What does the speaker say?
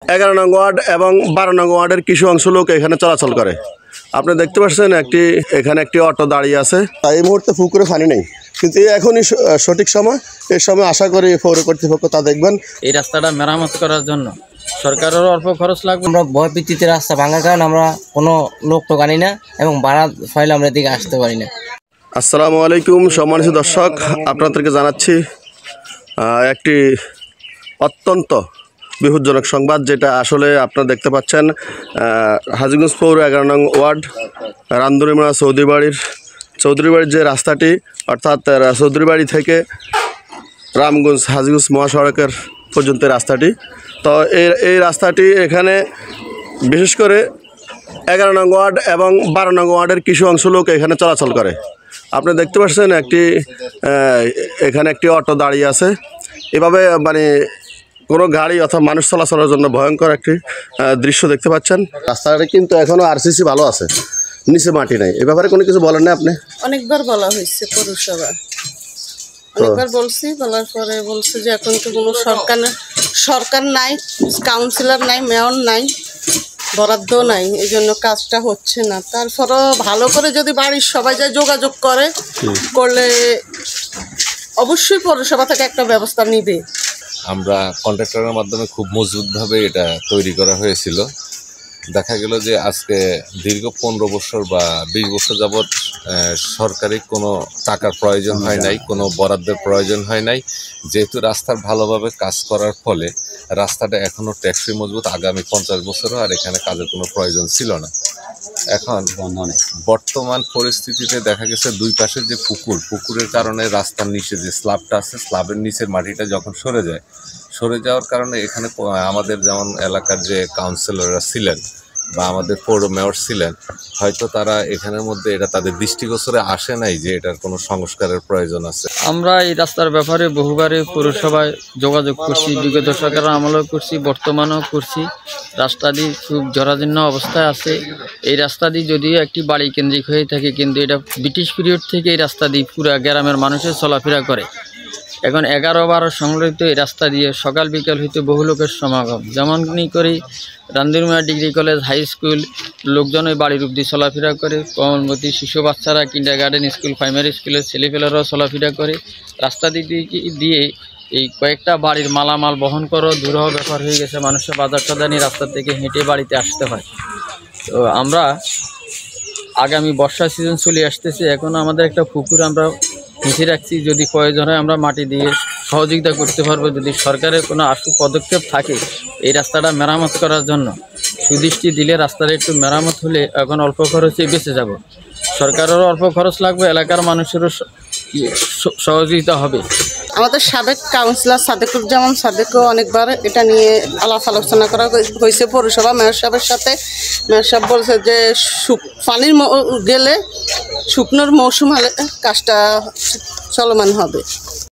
11 নং ওয়ার্ড এবং 12 নং ওয়ার্ডের কিছু অংশ লোক এখানে চলাচল করে। আপনি দেখতে পাচ্ছেন এখানে একটি অটো দাঁড়িয়ে আছে। এই মুহূর্তে পুকুরে পানি নেই, কিন্তু এখনই সঠিক সময়। এই সময় আশা করি পৌর কর্তৃপক্ষ তা দেখবেন। এই রাস্তাটা মেরামত করার জন্য সরকারেরও অল্প খরচ লাগবে। আমরা ভয় ভিত্তিতে রাস্তা ভাঙার কারণে আমরা কোনো লোক তো আনি না এবং ভাড়া ফাইলে আমরা এদিকে আসতে পারি না। আসসালামু আলাইকুম সম্মানিত দর্শক, আপনাদেরকে জানাচ্ছি একটি অত্যন্ত বিপজ্জনক সংবাদ, যেটা আসলে আপনারা দেখতে পাচ্ছেন হাজীগঞ্জ পৌর 11 নং ওয়ার্ড রান্দুরিমারা চৌধুরীবাড়ির যে রাস্তাটি, অর্থাৎ চৌধুরীবাড়ি থেকে রামগঞ্জ হাজীগঞ্জ মহাসড়কের পর্যন্ত রাস্তাটি। তো এই রাস্তাটি এখানে বিশেষ করে 11 নং ওয়ার্ড এবং 12 নং ওয়ার্ডের কিছু অংশ লোক এখানে চলাচল করে। আপনি দেখতে পাচ্ছেন এখানে একটি অটো দাঁড়িয়ে আছে। এভাবে মানে কোনো গাড়ি অথবা মানুষ চলাচলের জন্য ভয়ঙ্কর একটি দৃশ্য দেখতে পাচ্ছেন। রাস্তাটা কিন্তু এখনও আরসিসি ভালো আছে, নিচে মাটি নাই। এ ব্যাপারে কোনো কিছু বলেন না আপনি? অনেকবার বলা হয়েছে পৌরসভা, অনেকবার বলছি, বলার পরে বলছে যে এখন তো কোনো সরকার নাই, কাউন্সিলর নাই, মেয়র নাই, বরাদ্দ নাই, এই জন্য কাজটা হচ্ছে না। তারপরও ভালো করে যদি বাড়ির সবাই যায় যোগাযোগ করলে অবশ্যই পৌরসভা থেকে একটা ব্যবস্থা নিবে। আমরা কন্ট্রাক্টরের মাধ্যমে খুব মজবুতভাবে এটা তৈরি করা হয়েছিল। দেখা গেল যে আজকে দীর্ঘ 15 বছর বা 20 বছর যাবৎ সরকারি কোনো টাকার প্রয়োজন হয় নাই, কোনো বরাদ্দের প্রয়োজন হয় নাই। যেহেতু রাস্তার ভালোভাবে কাজ করার ফলে রাস্তাটা এখনও টেকসই মজবুত, আগামী 50 বছরও আর এখানে কাজের কোনো প্রয়োজন ছিল না। এখন বর্তমান পরিস্থিতিতে দেখা গেছে দুই পাশে যে পুকুরের কারণে রাস্তার নিচে যে স্ল্যাবটা আছে, স্ল্যাবের নিচের মাটিটা যখন সরে যাওয়ার কারণে এখানে আমাদের যেমন এলাকার যে কাউন্সিলররা ছিলেন বা আমাদের পৌর মেয়র ছিলেন, হয়তো তারা এখানের মধ্যে এটা তাদের দৃষ্টিগোচরে আসে নাই যে এটার কোনো সংস্কারের প্রয়োজন আছে। আমরা এই রাস্তার ব্যাপারে বহুবারে পৌরসভায় যোগাযোগ করছি, বিগত সরকারের আমলেও করছি, বর্তমানেও করছি। রাস্তাটি খুব জরাজীর্ণ অবস্থায় আছে। এই রাস্তা দিয়ে যদিও একটি বাড়ি কেন্দ্রিক হয়ে থাকে, কিন্তু এটা ব্রিটিশ পিরিয়ড থেকে এই রাস্তা দিয়ে পুরো গ্রামের মানুষের চলাফেরা করে। এখন 11-12 সংরক্ষিত এই রাস্তা দিয়ে সকাল বিকাল হইতে বহু লোকের সমাগম। যেমনই করি রান্দুরিমারা ডিগ্রি কলেজ, হাই স্কুল লোকজন ওই বাড়ির অবধি চলাফেরা করে। কমলমতি শিশু বাচ্চারা, কিন্ডারগার্টেন স্কুল, প্রাইমারি স্কুলের ছেলেপেলেরাও চলাফেরা করে। রাস্তা দিয়ে এই কয়েকটা বাড়ির মালামাল বহন করো দূরহ ব্যাপার হয়ে গেছে। মানুষের বাজার টাজার নিয়ে রাস্তা থেকে হেঁটে বাড়িতে আসতে হয়। তো আমরা আগামী বর্ষা সিজন চলে আসতেছে, এখন আমাদের একটা পুকুর আমরা নিচে রাখছি। যদি প্রয়োজন হয় আমরা মাটি দিয়ে সহযোগিতা করতে পারবো। যদি সরকারের কোনো আশু পদক্ষেপ থাকে এই রাস্তাটা মেরামত করার জন্য, সুদৃষ্টি দিলে রাস্তাটা একটু মেরামত হলে এখন অল্প খরচে বেঁচে যাব। সরকারেরও অল্প খরচ লাগবে, এলাকার মানুষেরও সহযোগিতা হবে। আমাদের সাবেক কাউন্সিলর সাদেকও অনেকবার এটা নিয়ে আলাপ আলোচনা করা হয়েছে পৌরসভা মেয়র সাহেবের সাথে। মেয়র সাহেব বলছে যে পানির গেলে শুকনোর মৌসুম হলে কাজটা চলমান হবে।